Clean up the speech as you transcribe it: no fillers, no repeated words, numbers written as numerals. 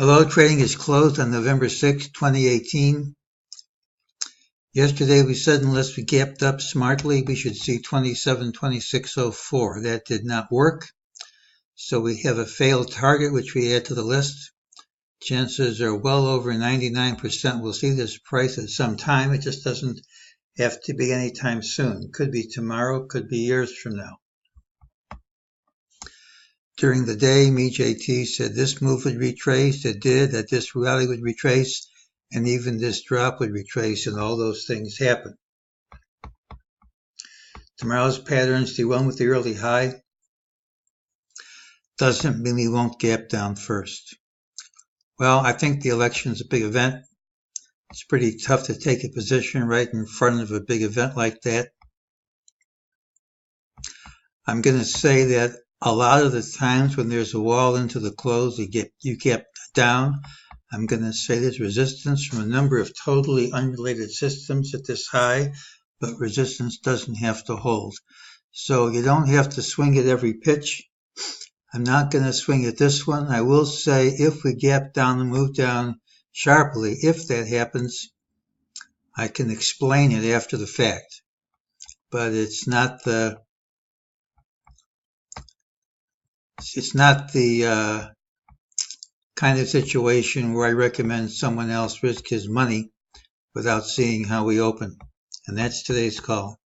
Hello, trading is closed on November 6, 2018. Yesterday we said unless we gapped up smartly, we should see 27.2604. That did not work. So we have a failed target, which we add to the list. Chances are well over 99% we'll see this price at some time. It just doesn't have to be anytime soon. Could be tomorrow, could be years from now. During the day, MEJT said this move would retrace, it did, that this rally would retrace, and even this drop would retrace, and all those things happen. Tomorrow's patterns, the one with the early high, doesn't mean we won't gap down first. Well, I think the election is a big event. It's pretty tough to take a position right in front of a big event like that. I'm going to say that a lot of the times when there's a wall into the close, you gap down. I'm going to say there's resistance from a number of totally unrelated systems at this high, but resistance doesn't have to hold. So you don't have to swing at every pitch. I'm not going to swing at this one. I will say if we gap down and move down sharply, if that happens, I can explain it after the fact. But it's not the kind of situation where I recommend someone else risk his money without seeing how we open. And that's today's call.